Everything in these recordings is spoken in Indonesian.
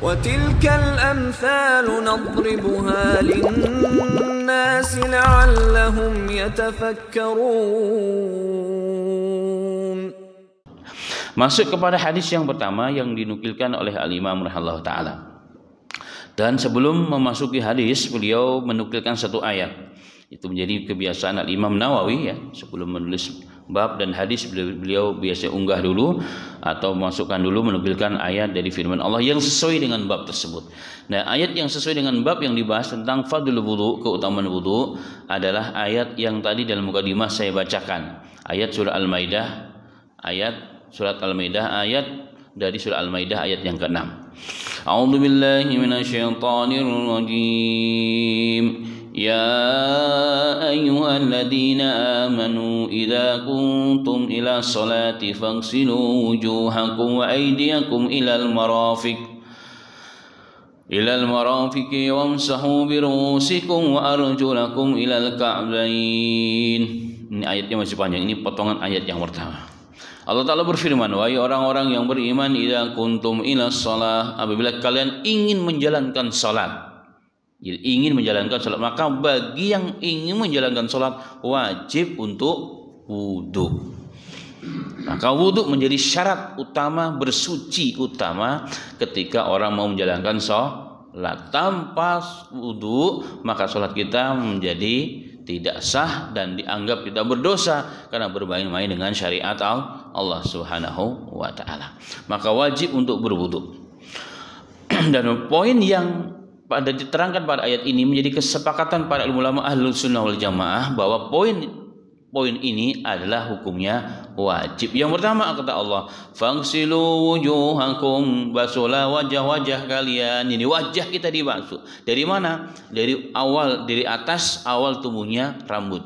وتلك الأمثال نضربها للناس لعلهم يتفكرون. Masuk kepada hadis yang pertama yang dinukilkan oleh Al-Imam rahimahullah ta'ala. Dan sebelum memasuki hadis, beliau menukilkan satu ayat. Itu menjadi kebiasaan Al-Imam Nawawi ya, sebelum menulis bab dan hadis beliau biasa unggah dulu atau masukkan dulu menukilkan ayat dari firman Allah yang sesuai dengan bab tersebut. Nah, ayat yang sesuai dengan bab yang dibahas tentang fadlul wudu, keutamaan wudu, adalah ayat yang tadi dalam mukadimah saya bacakan. Ayat surah Al-Maidah, surat Al-Maidah ayat dari surah Al-Maidah ayat yang ke-6. A'udzu billahi minasyaitonir rajim. Ya ayyuhalladzina amanu idza kuntum ila sholati faghsilu wujuhakum wa aydiyakum ilal marafiqi wamsahu bi ru'usikum wa arjulakum ilal ka'bayn. Ini ayatnya masih panjang, ini potongan ayat yang pertama. Allah Ta'ala berfirman, wahai orang-orang yang beriman, idza kuntum ila shalah, apabila kalian ingin menjalankan salat. Jadi ingin menjalankan salat, maka bagi yang ingin menjalankan salat wajib untuk wudu. Maka wudu menjadi syarat utama, bersuci utama ketika orang mau menjalankan salat. Tanpa wudu maka salat kita menjadi tidak sah dan dianggap kita berdosa karena bermain-main dengan syariat Allah Subhanahu wa taala. Maka wajib untuk berwudu. Dan poin yang pada diterangkan pada ayat ini menjadi kesepakatan para ulama Ahlus Sunnah wal Jamaah bahwa poin ini adalah hukumnya wajib. Yang pertama kata Allah, "Faghsilu wujuhakum", basuhlah wajah-wajah kalian. Ini wajah kita dibasuh. Dari mana? Dari atas awal tumbuhnya rambut.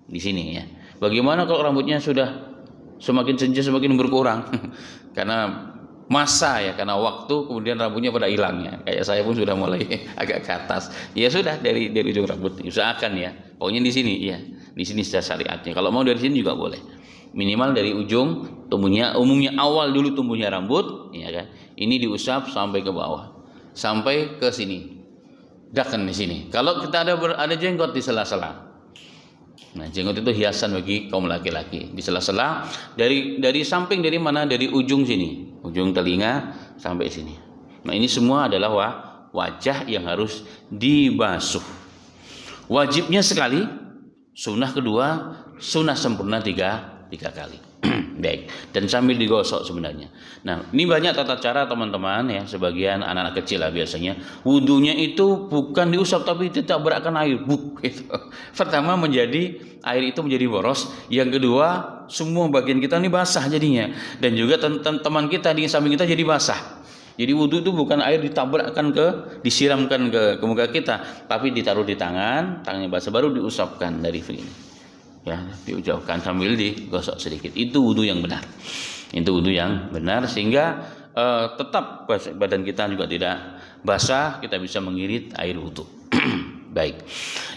Di sini ya. Bagaimana kalau rambutnya sudah semakin senja semakin berkurang? Karena masa ya, karena waktu kemudian rambutnya pada hilangnya. Kayak saya pun sudah mulai agak ke atas. Ya sudah dari ujung rambut usahakan ya. Pokoknya di sini ya. Di sini sudah syariatnya. Kalau mau dari sini juga boleh. Minimal dari ujung tumbuhnya, umumnya awal dulu tumbuhnya rambut, ya kan. Ini diusap sampai ke bawah. Sampai ke sini. Dakan di sini. Kalau kita ada jenggot di sela-sela. Nah, jenggot itu hiasan bagi kaum laki-laki. Di sela-sela dari samping, dari mana? Dari ujung sini. Ujung telinga sampai sini. Nah, ini semua adalah wajah yang harus dibasuh. Wajibnya sekali. Sunnah kedua, sunnah sempurna tiga kali. Baik, dan sambil digosok sebenarnya. Nah, ini banyak tata cara teman-teman ya, sebagian anak-anak kecil lah biasanya. Wudunya itu bukan diusap tapi ditabrakkan air. Gitu. Pertama air itu menjadi boros. Yang kedua, semua bagian kita ini basah jadinya. Dan juga teman kita di samping kita jadi basah. Jadi wudu itu bukan air ditabrakkan disiramkan ke muka kita, tapi ditaruh di tangannya basah baru diusapkan dari sini. Ya, diujauhkan sambil digosok sedikit. Itu wudu yang benar. Itu wudu yang benar sehingga tetap badan kita juga tidak basah, kita bisa mengirit air wudu. Baik.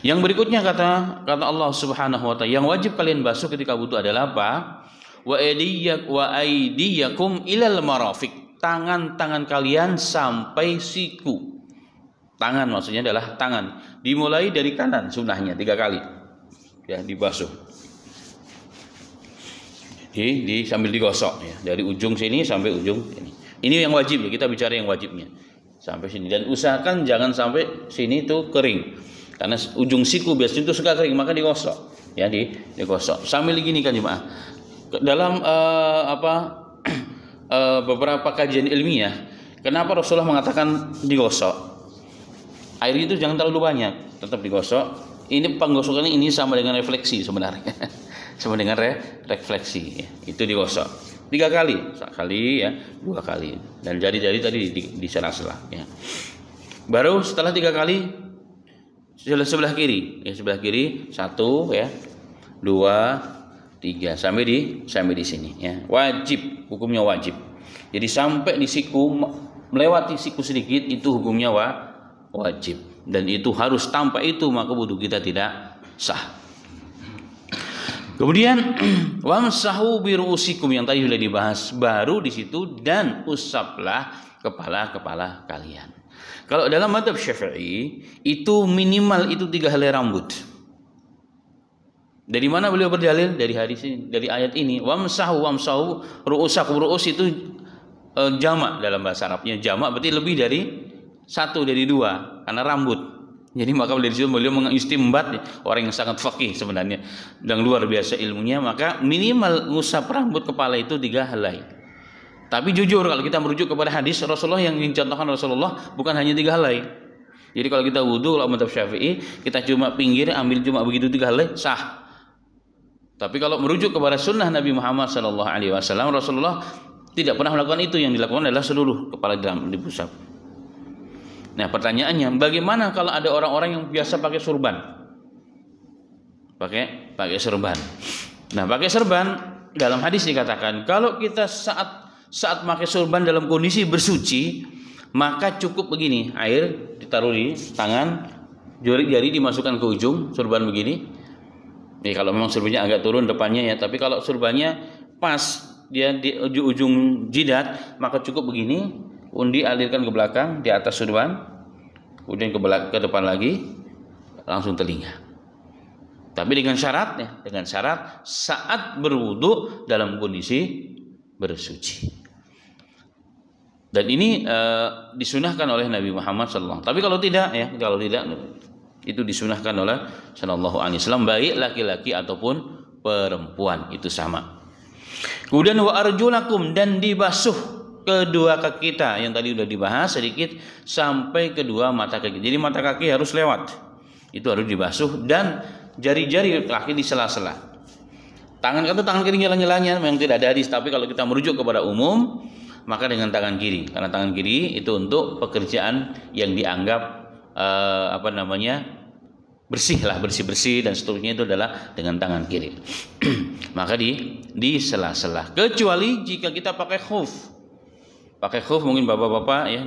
Yang berikutnya kata Allah Subhanahu wa taala, yang wajib kalian basuh ketika wudu adalah apa? Wa aydiyakum ilal marafiq. Tangan-tangan kalian sampai siku. Tangan maksudnya adalah tangan. Dimulai dari kanan sunnahnya 3 kali. Ya, dibasuh. Sambil digosok ya, dari ujung sini sampai ujung sini. Ini yang wajib ya, kita bicara yang wajibnya. Sampai sini dan usahakan jangan sampai sini tuh kering. Karena ujung siku biasanya itu suka kering, maka digosok. Ya, digosok. Sambil gini kan jemaah. Dalam beberapa kajian ilmiah, kenapa Rasulullah mengatakan digosok? Air itu jangan terlalu banyak, tetap digosok. Ini penggosokan ini sama dengan refleksi sebenarnya. Sama dengan refleksi ya. Itu digosok 3 kali, sekali ya, 2 kali. Dan jari-jari tadi di sela-sela ya. Baru setelah 3 kali sebelah kiri, 1 ya, 2 3 sampai di sini ya. Wajib, hukumnya wajib. Jadi sampai di siku, melewati siku sedikit itu hukumnya wajib dan itu harus, tanpa itu maka wudu kita tidak sah. Kemudian wamsahu biruusikum yang tadi sudah dibahas, baru di situ dan usaplah kepala-kepala kalian. Kalau dalam mazhab Syafi'i itu minimal itu 3 helai rambut. Dari mana beliau berdalil? Dari hadis ini, dari ayat ini. Wamsahu ruusakum. Ruus itu jamak dalam bahasa Arabnya. Jamak berarti lebih dari 1 dari 2 karena rambut. Jadi maka dari situ beliau mengistimbat, orang yang sangat faqih sebenarnya dan luar biasa ilmunya, maka minimal ngusap rambut kepala itu 3 helai. Tapi jujur kalau kita merujuk kepada hadis Rasulullah yang dicontohkan Rasulullah bukan hanya 3 helai. Jadi kalau kita wudu kalau mazhab Syafi'i kita cuma pinggir ambil cuma begitu 3 helai sah. Tapi kalau merujuk kepada sunnah Nabi Muhammad SAW, Rasulullah tidak pernah melakukan itu. Yang dilakukan adalah seluruh kepala diusap. Nah pertanyaannya, bagaimana kalau ada orang-orang yang biasa pakai surban? Pakai surban. Nah pakai surban dalam hadis dikatakan kalau kita saat pakai surban dalam kondisi bersuci, maka cukup begini, air ditaruh di tangan, jari dimasukkan ke ujung surban begini. Kalau memang surbannya agak turun depannya ya, tapi kalau surbannya pas dia di ujung jidat, maka cukup begini, undi alirkan ke belakang di atas surban, kemudian ke depan lagi, langsung telinga. Tapi dengan syarat saat berwudu dalam kondisi bersuci. Dan ini disunahkan oleh Nabi Muhammad SAW. Tapi kalau tidak itu disunahkan oleh Sallallahu Alaihi Wasallam, baik laki-laki ataupun perempuan itu sama. Kemudian wa arjulakum, dan dibasuh kedua kaki kita yang tadi sudah dibahas sedikit sampai kedua mata kaki. Jadi mata kaki harus lewat, itu harus dibasuh, dan jari-jari kaki di sela-sela. Tangan kiri nyala-nyalanya memang tidak ada hadis, tapi kalau kita merujuk kepada umum maka dengan tangan kiri, karena tangan kiri itu untuk pekerjaan yang dianggap bersih dan seterusnya, itu adalah dengan tangan kiri. Maka di sela-sela, kecuali jika kita pakai khuf mungkin bapak-bapak ya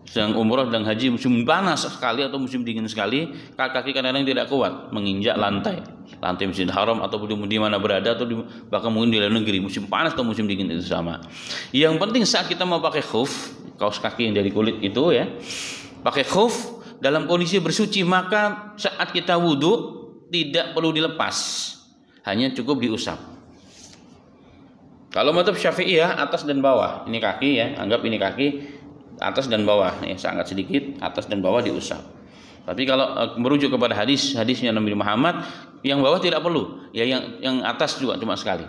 sedang umroh dan haji musim panas sekali atau musim dingin sekali, kaki kadang-kadang tidak kuat menginjak lantai Masjidil Haram atau di mana berada, atau bahkan mungkin di luar negeri musim panas atau musim dingin itu sama. Yang penting saat kita mau pakai khuf, kaos kaki yang dari kulit itu ya, pakai khuf dalam kondisi bersuci, maka saat kita wudu tidak perlu dilepas, hanya cukup diusap. Kalau mazhab Syafi'i ya, atas dan bawah, ini kaki ya, anggap ini kaki, atas dan bawah ya, sangat sedikit atas dan bawah diusap. Tapi kalau merujuk kepada hadisnya Nabi Muhammad, yang bawah tidak perlu, ya yang atas juga cuma sekali.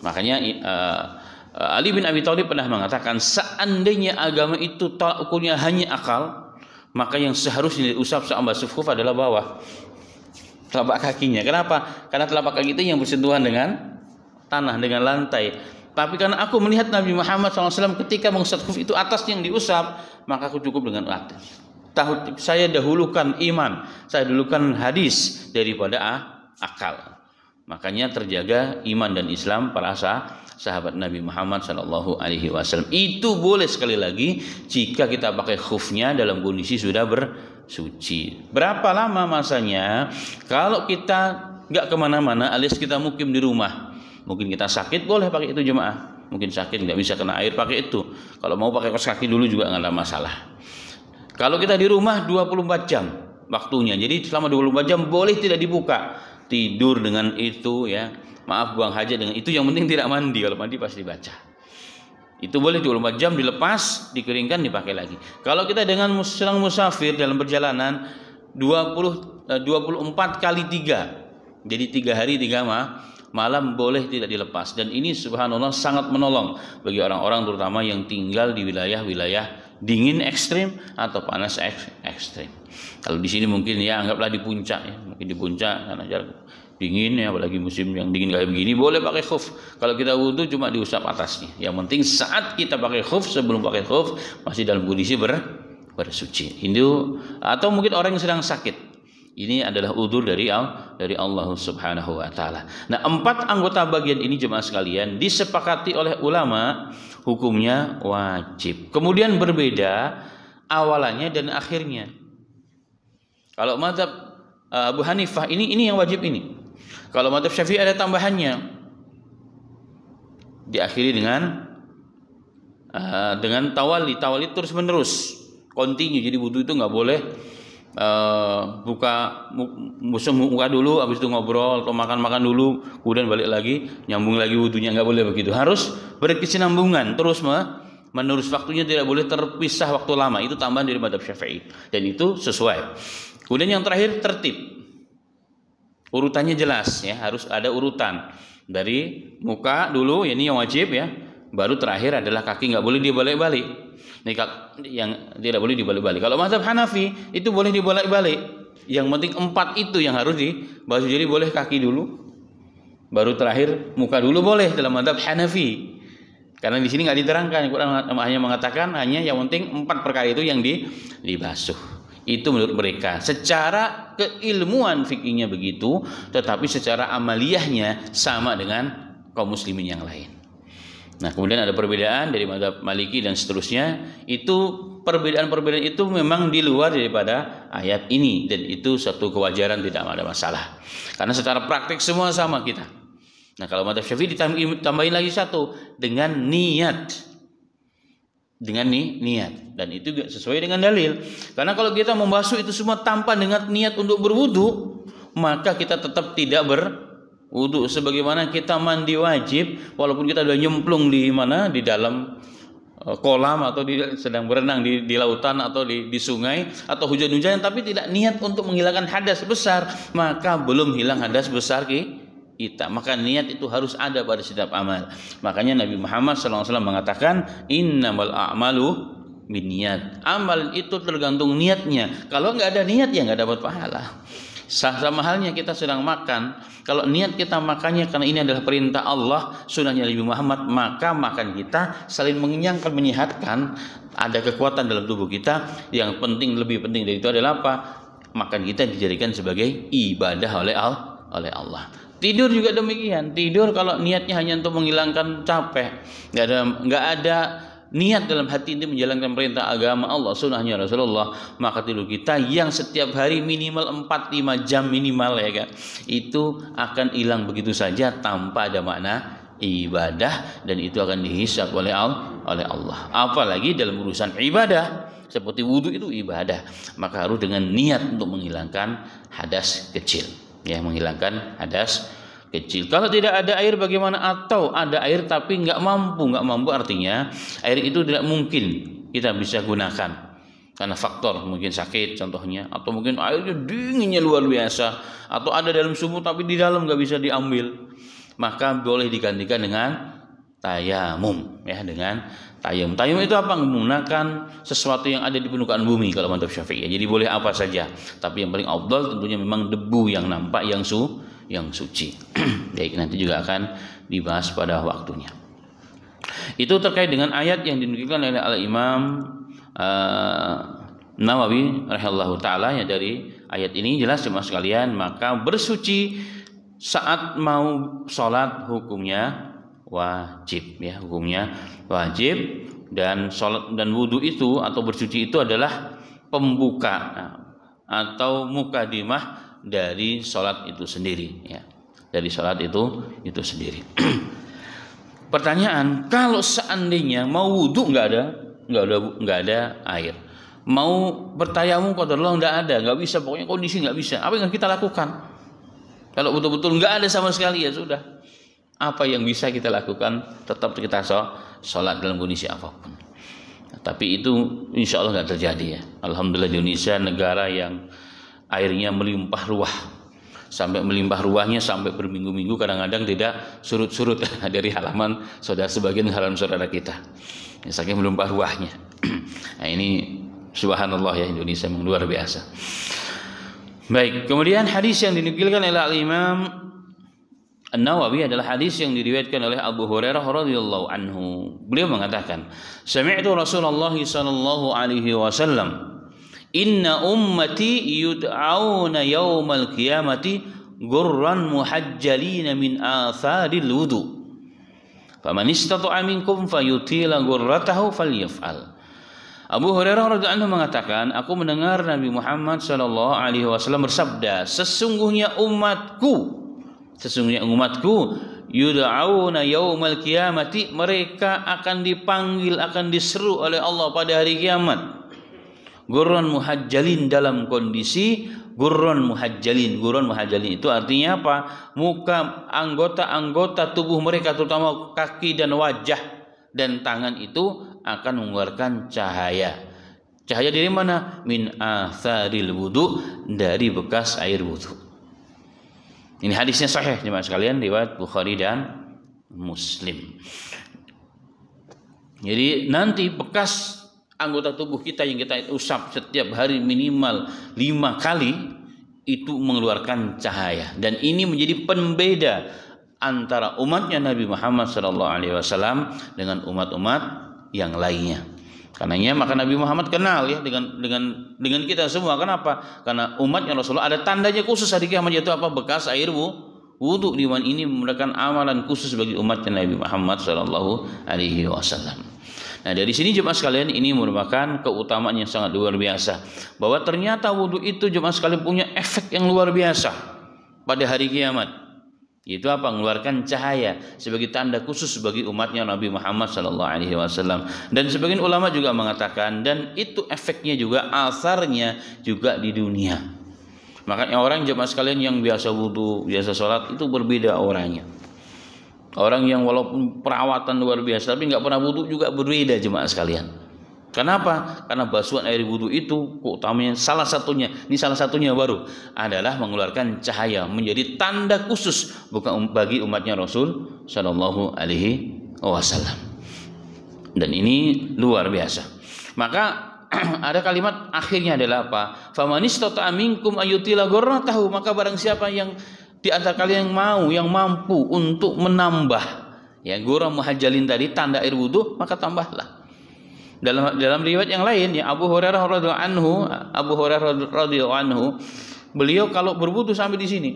Makanya Ali bin Abi Thalib pernah mengatakan, seandainya agama itu tolak ukurnya hanya akal, maka yang seharusnya diusap saat basuh khuf adalah bawah, telapak kakinya. Kenapa? Karena telapak kaki itu yang bersentuhan dengan tanah, dengan lantai. Tapi karena aku melihat Nabi Muhammad SAW ketika mengusap khuf itu atas yang diusap, maka aku cukup dengan atas. Saya dahulukan iman, saya dahulukan hadis daripada akal. Makanya terjaga iman dan Islam para sahabat Nabi Muhammad SAW. Itu boleh sekali lagi jika kita pakai khufnya dalam kondisi sudah bersuci. Berapa lama masanya? Kalau kita nggak kemana-mana, alias kita mukim di rumah, mungkin kita sakit, boleh pakai itu jemaah. Mungkin sakit nggak bisa kena air, pakai itu. Kalau mau pakai kaos kaki dulu juga nggak ada masalah. Kalau kita di rumah 24 jam waktunya, jadi selama 24 jam boleh tidak dibuka, tidur dengan itu ya. Maaf, buang hajat dengan itu, yang penting tidak mandi. Kalau mandi pasti dibaca. Itu boleh 24 jam, dilepas, dikeringkan, dipakai lagi. Kalau kita dengan sedang musafir dalam perjalanan 24 kali 3, jadi 3 hari 3 malam boleh tidak dilepas. Dan ini subhanallah sangat menolong bagi orang-orang terutama yang tinggal di wilayah-wilayah dingin ekstrim atau panas ekstrim. Kalau di sini mungkin ya anggaplah di puncak ya, mungkin di puncak karena jarak dingin ya, apalagi musim yang dingin kayak begini, boleh pakai khuf. Kalau kita wudu cuma diusap atasnya. Yang penting saat kita pakai khuf, sebelum pakai khuf masih dalam kondisi bersuci. Itu atau mungkin orang yang sedang sakit. Ini adalah udzur dari Allah Subhanahu wa taala. Nah, 4 anggota bagian ini jemaah sekalian disepakati oleh ulama hukumnya wajib. Kemudian berbeda awalannya dan akhirnya. Kalau mazhab Abu Hanifah ini yang wajib ini. Kalau mazhab Syafi'i ada tambahannya, diakhiri dengan tawali terus menerus, continue. Jadi wudu itu nggak boleh buka muka dulu, habis itu ngobrol atau makan dulu, kemudian balik lagi nyambung lagi wudunya, nggak boleh begitu. Harus berkesinambungan terus menerus, waktunya tidak boleh terpisah waktu lama. Itu tambahan dari mazhab Syafi'i dan itu sesuai. Kemudian yang terakhir tertib, urutannya jelas ya, harus ada urutan dari muka dulu, ya ini yang wajib ya, baru terakhir adalah kaki, nggak boleh dibalik-balik. Ini yang tidak boleh dibalik-balik. Kalau mazhab Hanafi itu boleh dibalik-balik. Yang penting 4 itu yang harus dibahas. Jadi boleh kaki dulu, baru terakhir muka dulu boleh dalam mazhab Hanafi. Karena di sini nggak diterangkan, Quran hanya mengatakan hanya yang penting 4 perkara itu yang dibasuh. Itu menurut mereka. Secara keilmuan fikihnya begitu, tetapi secara amaliyahnya sama dengan kaum muslimin yang lain. Nah, kemudian ada perbedaan dari mazhab Maliki dan seterusnya. Itu perbedaan-perbedaan itu memang di luar daripada ayat ini, dan itu satu kewajaran, tidak ada masalah. Karena secara praktik semua sama kita. Nah, kalau mazhab Syafi'i ditambahin lagi satu dengan niat. Dengan niat, dan itu juga sesuai dengan dalil. Karena kalau kita membasuh itu semua tanpa dengan niat untuk berwudu, maka kita tetap tidak berwudu. Sebagaimana kita mandi wajib, walaupun kita sudah nyemplung di dalam kolam atau sedang berenang di lautan atau di sungai atau hujan-hujan, tapi tidak niat untuk menghilangkan hadas besar, maka belum hilang hadas besar kita. Maka niat itu harus ada pada setiap amal. Makanya Nabi Muhammad SAW mengatakan innamal a'malu binniyat. Amal itu tergantung niatnya. Kalau nggak ada niat ya nggak dapat pahala. Sama halnya kita sedang makan. Kalau niat kita makannya karena ini adalah perintah Allah, sunnahnya Nabi Muhammad, maka makan kita saling mengenyangkan, menyehatkan, ada kekuatan dalam tubuh kita. Yang penting, lebih penting dari itu adalah apa? Makan kita dijadikan sebagai ibadah oleh Allah. Tidur juga demikian. Tidur kalau niatnya hanya untuk menghilangkan capek, nggak ada niat dalam hati ini menjalankan perintah agama Allah, sunnahnya Rasulullah, maka tidur kita yang setiap hari minimal 4-5 jam minimal ya kan, itu akan hilang begitu saja tanpa ada makna ibadah, dan itu akan dihisab oleh Allah. Apalagi dalam urusan ibadah seperti wudu, itu ibadah, maka harus dengan niat untuk menghilangkan hadas kecil. Ya, menghilangkan hadas kecil. Kalau tidak ada air bagaimana? Atau ada air tapi nggak mampu artinya air itu tidak mungkin kita bisa gunakan karena faktor mungkin sakit contohnya, atau mungkin airnya dinginnya luar biasa, atau ada dalam sumur tapi di dalam nggak bisa diambil, maka boleh digantikan dengan tayamum. Ya, dengan tayamum. Tayamum itu apa? Menggunakan sesuatu yang ada di permukaan bumi kalau mazhab Syafi'i. Jadi boleh apa saja, tapi yang paling afdal tentunya memang debu yang nampak, yang suci. Baik, nanti juga akan dibahas pada waktunya. Itu terkait dengan ayat yang dinukilkan oleh Al-Imam Nawawi rahimahullahu taala ya. Dari ayat ini jelas jemaah sekalian, maka bersuci saat mau sholat hukumnya wajib ya, hukumnya wajib. Dan sholat dan wudu itu atau bersuci itu adalah pembuka atau mukadimah dari sholat itu sendiri ya, dari sholat itu sendiri. Pertanyaan, kalau seandainya mau wudu nggak ada air, mau bertayamum qadarullah nggak bisa, pokoknya kondisi nggak bisa, apa yang kita lakukan? Kalau betul-betul nggak ada sama sekali, ya sudah, apa yang bisa kita lakukan? Tetap kita sholat dalam kondisi apapun. Tapi itu insya Allah nggak terjadi ya. Alhamdulillah Indonesia negara yang airnya melimpah ruah, sampai melimpah ruahnya sampai berminggu-minggu, kadang-kadang tidak surut-surut dari halaman sebagian halaman saudara kita, saking melimpah ruahnya. Nah, ini subhanallah ya, Indonesia memang luar biasa. Baik, kemudian hadis yang dinukilkan oleh Al-Imam An-Nawawi adalah hadis yang diriwayatkan oleh Abu Hurairah radhiyallahu anhu. Beliau mengatakan, "Sami'tu Rasulullah sallallahu alaihi wasallam, inna ummati yud'auna yaumal qiyamati gurran muhajjalina min atharil wudu. Faman istata'a minkum fayutila gurratahu falyaf'al." Abu Hurairah radhiyallahu anhu mengatakan, aku mendengar Nabi Muhammad sallallahu alaihi wasallam bersabda, sesungguhnya umatku Sesungguhnya umatku yud'auna yaumal qiyamati, mereka akan dipanggil, akan diseru oleh Allah pada hari kiamat. Gurran muhajjalin, dalam kondisi gurran muhajjalin. Gurran muhajjalin itu artinya apa? Muka, anggota-anggota tubuh mereka, terutama kaki dan wajah dan tangan itu akan mengeluarkan cahaya. Cahaya dari mana? Min atharil wudu, dari bekas air wudu. Ini hadisnya sahih jemaah sekalian, riwayat Bukhari dan Muslim. Jadi nanti bekas anggota tubuh kita yang kita usap setiap hari minimal 5 kali itu mengeluarkan cahaya, dan ini menjadi pembeda antara umatnya Nabi Muhammad SAW dengan umat-umat yang lainnya. Karenanya maka Nabi Muhammad kenal ya dengan kita semua. Kenapa? Karena umatnya Rasulullah ada tandanya khusus hari kiamat, yaitu apa? Bekas air wudu. Di mana ini merupakan amalan khusus bagi umatnya Nabi Muhammad SAW. Nah, dari sini jemaah sekalian, ini merupakan keutamaan yang sangat luar biasa, bahwa ternyata wudu itu jemaah sekalian punya efek yang luar biasa pada hari kiamat. Itu apa? Mengeluarkan cahaya sebagai tanda khusus bagi umatnya Nabi Muhammad SAW. Dan sebagian ulama juga mengatakan, dan itu efeknya juga, asarnya juga di dunia. Makanya orang jemaah sekalian yang biasa wudu, biasa sholat, itu berbeda orangnya. Orang yang walaupun perawatan luar biasa tapi nggak pernah wudu juga berbeda jemaah sekalian. Kenapa? Karena basuhan air wudu itu keutamanya salah satunya baru adalah mengeluarkan cahaya, menjadi tanda khusus bukan bagi umatnya Rasul Shallallahu Alaihi Wasallam. Dan ini luar biasa. Maka ada kalimat akhirnya adalah apa? Famanistata minkum ayutila ghurratahu, maka barang siapa yang di antara kalian yang mampu untuk menambah ya gurra muhajjalin tadi, tanda air wudu, maka tambahlah. Dalam riwayat yang lain ya, Abu Hurairah radhiyallahu anhu, beliau kalau berwudu sampai di sini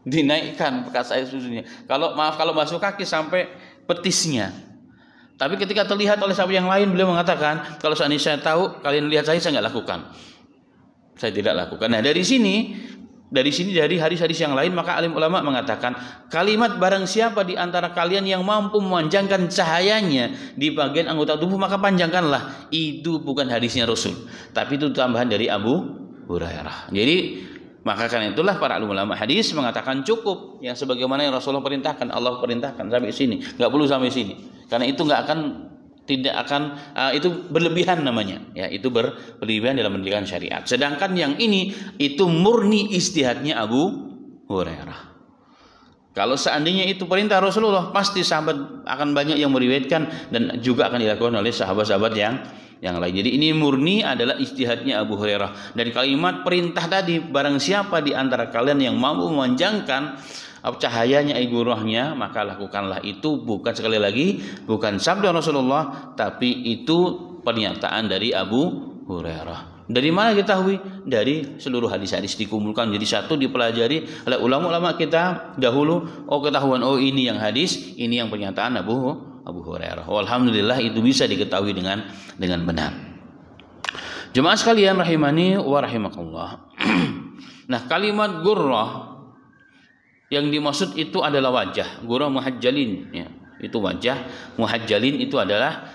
dinaikkan bekas air susunya. Kalau masuk kaki sampai petisnya. Tapi ketika terlihat oleh sahabat yang lain, beliau mengatakan, kalau seandainya saya tahu kalian lihat saya nggak lakukan. Saya tidak lakukan. Nah, dari hadis-hadis yang lain, maka alim ulama mengatakan kalimat barang siapa di antara kalian yang mampu memanjangkan cahayanya di bagian anggota tubuh, maka panjangkanlah. Itu bukan hadisnya Rasul, tapi itu tambahan dari Abu Hurairah. Jadi maka karena itulah para alim ulama hadis mengatakan cukup yang sebagaimana yang Rasulullah perintahkan, Allah perintahkan sampai sini, nggak perlu sampai sini, karena itu itu berlebihan namanya ya, itu berlebihan dalam menjalankan syariat. Sedangkan yang ini itu murni ijtihadnya Abu Hurairah. Kalau seandainya itu perintah Rasulullah, pasti sahabat akan banyak yang meriwayatkan dan juga akan dilakukan oleh sahabat-sahabat yang lain. Jadi ini murni adalah ijtihadnya Abu Hurairah. Dan kalimat perintah tadi, barang siapa di antara kalian yang mampu memanjangkan cahayanya igurahnya, maka lakukanlah. Itu bukan, sekali lagi, bukan sabda Rasulullah, tapi itu pernyataan dari Abu Hurairah. Dari mana kita ketahui? Dari seluruh hadis-hadis dikumpulkan jadi satu, dipelajari oleh ulama-ulama kita dahulu. Ketahuan, ini yang hadis, ini yang pernyataan Abu Hurairah. Alhamdulillah itu bisa diketahui dengan benar. Jemaah sekalian rahimani wa rahimakumullah. Nah, kalimat gurrah yang dimaksud itu adalah wajah. Gurrah muhajjalin ya, itu wajah. Muhajjalin itu adalah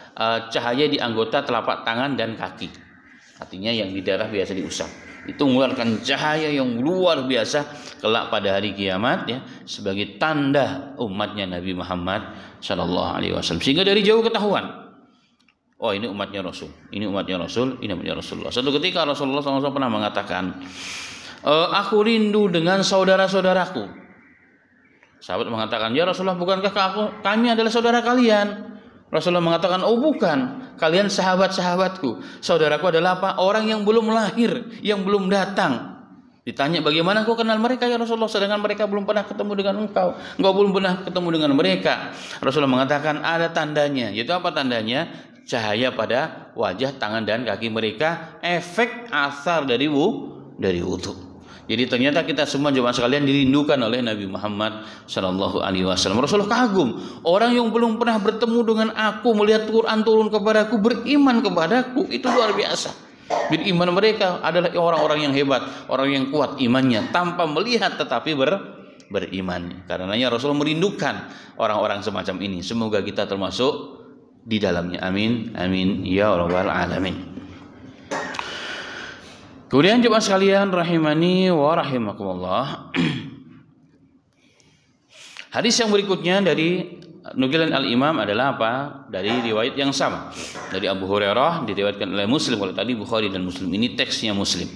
cahaya di anggota telapak tangan dan kaki. Artinya yang di daerah biasa diusap. Itu mengeluarkan cahaya yang luar biasa kelak pada hari kiamat ya, sebagai tanda umatnya Nabi Muhammad sallallahu alaihi wasallam. Sehingga dari jauh ketahuan, ini umatnya Rasul, ini umatnya Rasul, ini umatnya Rasulullah. Suatu ketika Rasulullah SAW pernah mengatakan, aku rindu dengan saudara-saudaraku. Sahabat mengatakan, ya Rasulullah, bukankah kami adalah saudara kalian? Rasulullah mengatakan, bukan, kalian sahabat-sahabatku. Saudaraku adalah apa? Orang yang belum lahir, yang belum datang. Ditanya, bagaimana kau kenal mereka ya Rasulullah, sedangkan mereka belum pernah ketemu dengan engkau belum pernah ketemu dengan mereka. Rasulullah mengatakan, ada tandanya. Yaitu apa tandanya? Cahaya pada wajah, tangan dan kaki mereka, efek asar dari wudu. Jadi ternyata kita semua jemaah sekalian dirindukan oleh Nabi Muhammad sallallahu alaihi wasallam. Rasulullah kagum, orang yang belum pernah bertemu dengan aku, melihat Quran turun kepadaku, beriman kepadaku, itu luar biasa. Jadi iman mereka adalah orang-orang yang hebat, orang yang kuat imannya tanpa melihat tetapi beriman. Karenanya Rasul merindukan orang-orang semacam ini. Semoga kita termasuk di dalamnya. Amin. Amin ya rabbal alamin. Kemudian jemaah sekalian rahimani wa rahimakumullah. Hadis yang berikutnya dari nukilan Al-Imam adalah apa? Dari riwayat yang sama. Dari Abu Hurairah diriwayatkan oleh Muslim. Kalau tadi Bukhari dan Muslim, ini teksnya Muslim.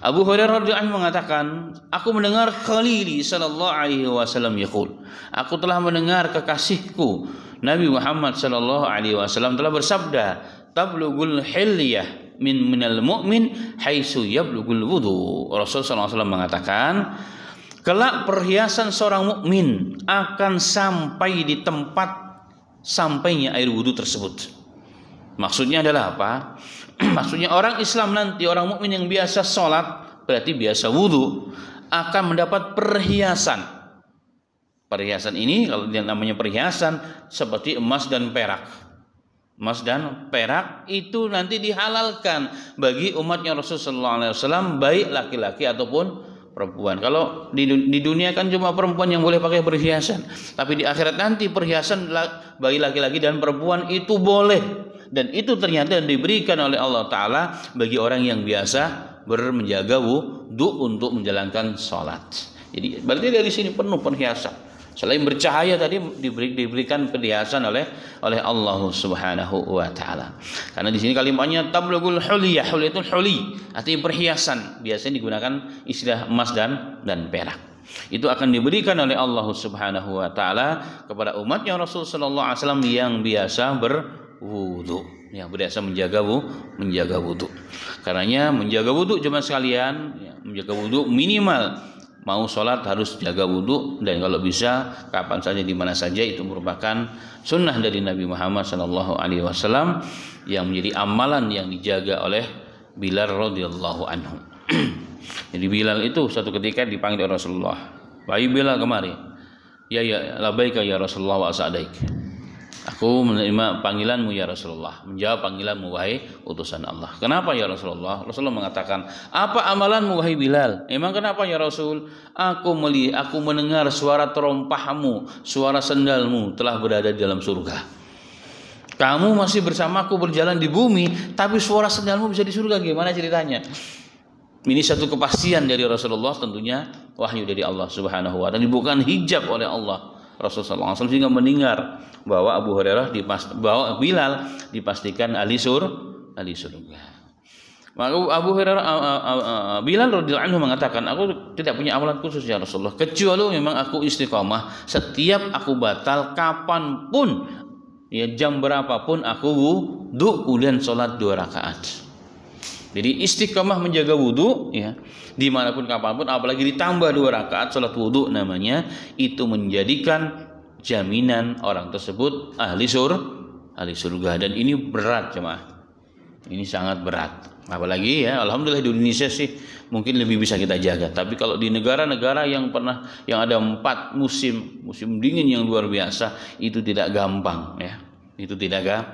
Abu Hurairah radhiyallahu anhu mengatakan, aku mendengar Khalili sallallahu alaihi wasallam yaqul, aku telah mendengar kekasihku Nabi Muhammad sallallahu alaihi wasallam telah bersabda, tablugul hilyah minal mu'min haitsu yablugul wudu. Rasul sallallahu alaihi wasallam mengatakan, kelak perhiasan seorang mukmin akan sampai di tempat sampainya air wudu tersebut. Maksudnya adalah apa? Maksudnya orang Islam nanti, orang mukmin yang biasa sholat, berarti biasa wudu, akan mendapat perhiasan. Perhiasan ini kalau dia namanya perhiasan seperti emas dan perak. Emas dan perak itu nanti dihalalkan bagi umatnya Rasulullah SAW, baik laki-laki ataupun perempuan. Kalau di dunia kan cuma perempuan yang boleh pakai perhiasan, tapi di akhirat nanti perhiasan bagi laki-laki dan perempuan itu boleh. Dan itu ternyata diberikan oleh Allah Ta'ala bagi orang yang biasa menjaga wudu untuk menjalankan sholat. Jadi berarti dari sini penuh perhiasan. Selain bercahaya tadi diberikan perhiasan oleh Allah Subhanahu wa Ta'ala. Karena di sini kalimatnya tablugul huliyah. Huliyah itu huli, artinya perhiasan. Biasanya digunakan istilah emas dan perak. Itu akan diberikan oleh Allah Subhanahu wa Ta'ala kepada umatnya Rasul sallallahu alaihi wasallam yang biasa berwudu, yang biasa menjaga wudu. Karenanya menjaga wudu jemaah sekalian, menjaga wudu minimal mau sholat harus jaga wudu, dan kalau bisa kapan saja di mana saja. Itu merupakan sunnah dari Nabi Muhammad sallallahu alaihi wasallam yang menjadi amalan yang dijaga oleh Bilal radhiyallahu anhu. Jadi Bilal itu suatu ketika dipanggil Rasulullah, "Wahai Bilal, kemari." "Ya labbaika ya Rasulullah wa sa'daik." "Aku menerima panggilanmu ya Rasulullah." Menjawab panggilanmu wahai utusan Allah. "Kenapa ya Rasulullah?" Rasulullah mengatakan, "Apa amalanmu wahai Bilal?" "Emang kenapa ya Rasul?" Aku mendengar suara terompahmu, suara sendalmu telah berada di dalam surga." Kamu masih bersamaku berjalan di bumi, tapi suara sendalmu bisa di surga. Gimana ceritanya? Ini satu kepastian dari Rasulullah, tentunya wahyu dari Allah Subhanahu wa Ta'ala, bukan hijab oleh Allah. Rasulullah SAW sehingga mendengar bahwa bahwa Bilal dipastikan ahli surga. Maka Abu Hurairah Bilal radhiyallahu anhu mengatakan, aku tidak punya amalan khusus ya Rasulullah, kecuali memang aku istiqamah. Setiap aku batal kapanpun, ya jam berapapun aku wudu kemudian sholat 2 rakaat. Jadi istiqamah menjaga wudu, ya dimanapun kapanpun, apalagi ditambah 2 rakaat sholat wudu namanya, itu menjadikan jaminan orang tersebut ahli surga. Dan ini berat jemaah, ini sangat berat. Apalagi ya alhamdulillah di Indonesia sih mungkin lebih bisa kita jaga. Tapi kalau di negara-negara yang ada 4 musim dingin yang luar biasa, itu tidak gampang ya. Itu tidak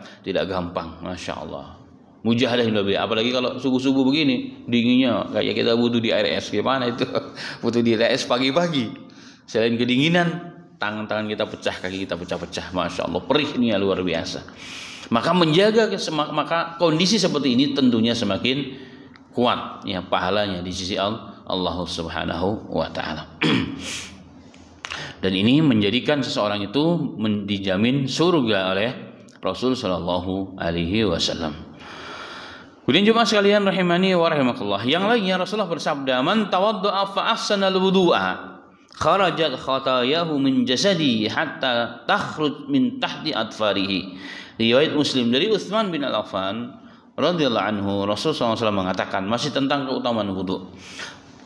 gampang, Masya Allah. Mujahadah lebih, apalagi kalau subuh-subuh begini dinginnya kayak kita butuh di air es. Gimana itu? Butuh di air es pagi-pagi. Selain kedinginan, tangan-tangan kita pecah, kaki kita pecah-pecah. Masya Allah, perihnya luar biasa. Maka maka kondisi seperti ini tentunya semakin kuat ya pahalanya di sisi Allah Subhanahu wa Ta'ala. Dan ini menjadikan seseorang itu dijamin surga oleh Rasul sallallahu alaihi wasallam. Kemudian jemaah sekalian rahimani wa rahimakumullah, yang lainnya Rasulullah bersabda, "Man tawadda'a fa ahsana al-wudu'a kharajat khatayahu min jasadi hatta takhruj min tahti adfarihi." Riwayat Muslim dari Utsman bin Affan radhiyallahu anhu, Rasulullah SAW mengatakan masih tentang keutamaan wudu.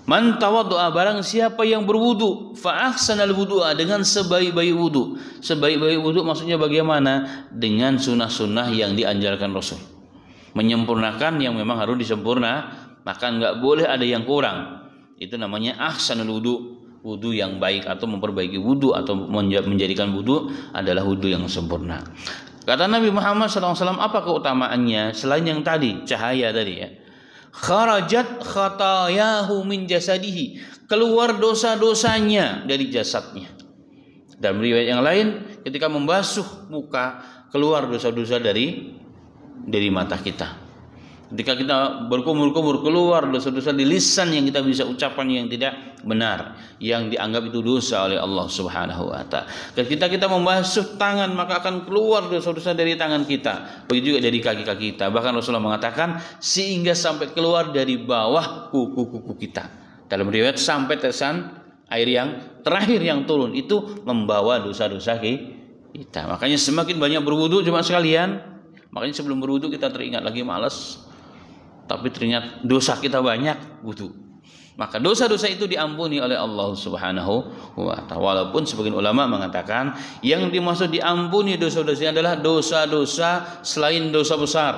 Man tawadda'a, barang siapa yang berwudu, fa ahsana al-wudu'a, dengan sebaik-baik wudu. Sebaik-baik wudu maksudnya bagaimana? Dengan sunnah-sunnah yang dianjurkan Rasul. Menyempurnakan yang memang harus disempurna, maka nggak boleh ada yang kurang. Itu namanya ahsanul wudu, wudu yang baik, atau memperbaiki wudu, atau menjadikan wudu adalah wudu yang sempurna. Kata Nabi Muhammad SAW, apa keutamaannya selain yang tadi, cahaya tadi ya? Kharajat khatayahu min jasadihi, keluar dosa-dosanya dari jasadnya. Dalam riwayat yang lain, ketika membasuh muka, keluar dosa-dosa dari mata kita. Ketika kita berkumur-kumur, keluar dosa-dosa di lisan yang kita bisa ucapkan yang tidak benar, yang dianggap itu dosa oleh Allah Subhanahu wa taala. Ketika kita membasuh tangan, maka akan keluar dosa-dosa dari tangan kita. Begitu juga dari kaki-kaki kita. Bahkan Rasulullah mengatakan sehingga sampai keluar dari bawah kuku-kuku kita. Dalam riwayat sampai tetesan air yang terakhir yang turun itu membawa dosa-dosa kita. Makanya semakin banyak berwudu cuma sekalian. Makanya sebelum berwudu kita teringat lagi malas. Tapi ternyata dosa kita banyak, wudu. Maka dosa-dosa itu diampuni oleh Allah Subhanahu wa taala. Walaupun sebagian ulama mengatakan yang dimaksud diampuni dosa-dosanya adalah dosa-dosa selain dosa besar.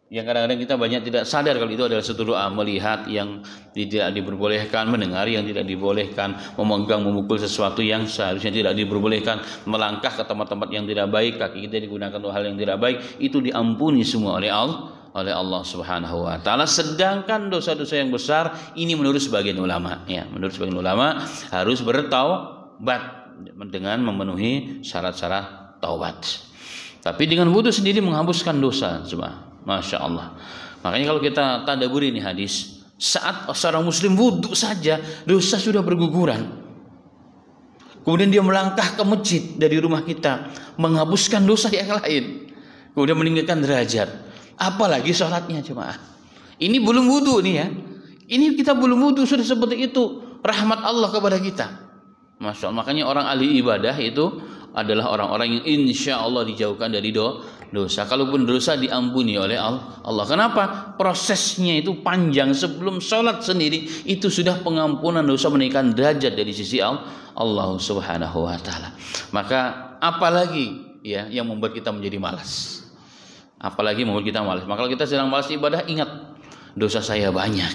Yang kadang-kadang kita banyak tidak sadar kalau itu adalah satu doa, melihat yang tidak diperbolehkan, mendengar yang tidak dibolehkan, memegang, memukul sesuatu yang seharusnya tidak diperbolehkan, melangkah ke tempat-tempat yang tidak baik, kaki kita digunakan untuk hal yang tidak baik, itu diampuni semua oleh Allah Subhanahu wa taala. Sedangkan dosa-dosa yang besar ini menurut sebagian ulama ya, menurut sebagian ulama harus bertaubat dengan memenuhi syarat-syarat taubat. Tapi dengan wudu sendiri menghapuskan dosa semua. Masya Allah. Makanya kalau kita tadabburi ini hadis, saat seorang muslim wudu saja dosa sudah berguguran. Kemudian dia melangkah ke masjid dari rumah kita, menghapuskan dosa yang lain, kemudian meninggikan derajat. Apalagi sholatnya jemaah. Ini belum wudu nih ya. Ini kita belum wudu sudah seperti itu. Rahmat Allah kepada kita. Masya Allah. Makanya orang ahli ibadah itu adalah orang-orang yang insya Allah dijauhkan dari dosa. Kalaupun dosa diampuni oleh Allah. Kenapa? Prosesnya itu panjang. Sebelum sholat sendiri itu sudah pengampunan dosa, menaikkan derajat dari sisi Allah Subhanahu wa taala. Maka apalagi ya yang membuat kita menjadi malas. Apalagi membuat kita malas. Maka kalau kita sedang malas ibadah, ingat dosa saya banyak.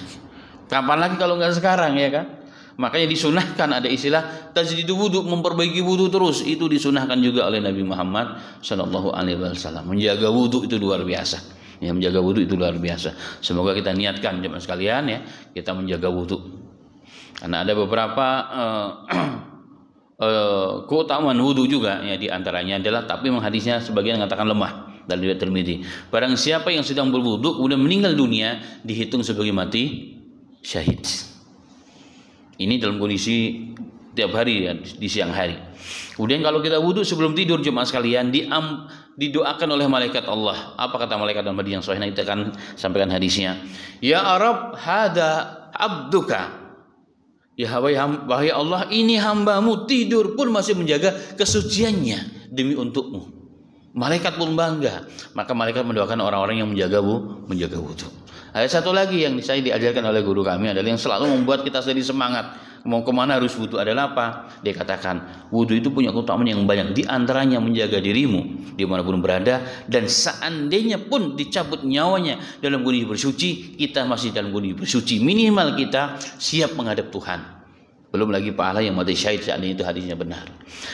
Kapan lagi kalau nggak sekarang ya kan? Makanya disunahkan ada istilah tajdidu wudu, memperbaiki wudu terus. Itu disunahkan juga oleh Nabi Muhammad Shallallahu Alaihi Wasallam. Menjaga wudu itu luar biasa. Ya, menjaga wudu itu luar biasa. Semoga kita niatkan jemaah sekalian ya, kita menjaga wudu. Karena ada beberapa keutamaan wudu juga ya, di antaranya adalah, tapi hadisnya sebagian mengatakan lemah dari riwayat Tirmidzi. Barang siapa yang sedang berwudu kemudian meninggal dunia dihitung sebagai mati syahid. Ini dalam kondisi tiap hari ya, di siang hari. Kemudian kalau kita wudu sebelum tidur jemaah sekalian didoakan oleh malaikat Allah. Apa kata malaikat dalam hadis yang sahih? Kita akan sampaikan hadisnya. Ya Arab, hada abduka. Ya wahai Allah, ini hambamu tidur pun masih menjaga kesuciannya demi untukmu. Malaikat pun bangga. Maka malaikat mendoakan orang-orang yang menjaga wudu. Ada satu lagi yang saya diajarkan oleh guru kami adalah yang selalu membuat kita jadi semangat. Mau kemana harus wudu adalah apa? Dia katakan wudu itu punya keutamaan yang banyak. Di antaranya menjaga dirimu dimanapun berada, dan seandainya pun dicabut nyawanya dalam kondisi bersuci, kita masih dalam kondisi bersuci. Minimal kita siap menghadap Tuhan. Belum lagi pahala yang mati syahid seandainya itu hadisnya benar.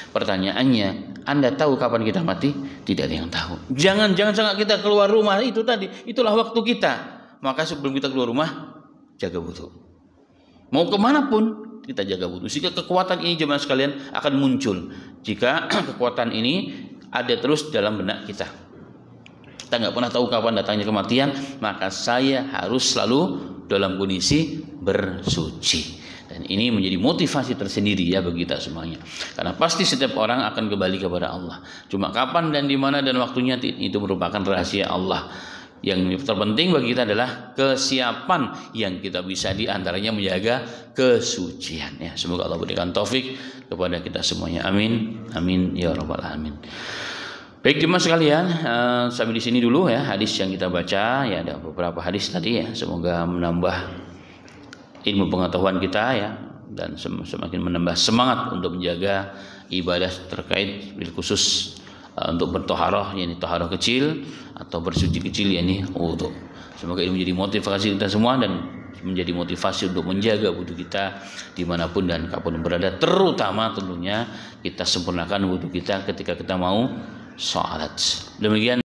Pertanyaannya, Anda tahu kapan kita mati? Tidak ada yang tahu. Jangan sangat kita keluar rumah itu tadi. Itulah waktu kita. Maka sebelum kita keluar rumah, jaga wudu. Mau kemanapun kita jaga wudu. Jika kekuatan ini jemaah sekalian akan muncul. Jika kekuatan ini ada terus dalam benak kita. Kita nggak pernah tahu kapan datangnya kematian. Maka saya harus selalu dalam kondisi bersuci. Dan ini menjadi motivasi tersendiri ya bagi kita semuanya. Karena pasti setiap orang akan kembali kepada Allah. Cuma kapan dan di mana dan waktunya itu merupakan rahasia Allah. Yang terpenting bagi kita adalah kesiapan yang kita bisa diantaranya menjaga kesucian ya. Semoga Allah berikan taufik kepada kita semuanya. Amin. Amin ya rabbal alamin. Baik jemaah sekalian, sampai di sini dulu ya hadis yang kita baca ya. Ada beberapa hadis tadi ya. Semoga menambah ilmu pengetahuan kita ya, dan semakin menambah semangat untuk menjaga ibadah terkait bil khusus untuk bertoharoh, yakni toharoh kecil atau bersuci kecil, yakni wudu. Semoga ini menjadi motivasi kita semua dan menjadi motivasi untuk menjaga wudu kita dimanapun dan kapanpun berada. Terutama tentunya kita sempurnakan wudu kita ketika kita mau sholat. Demikian.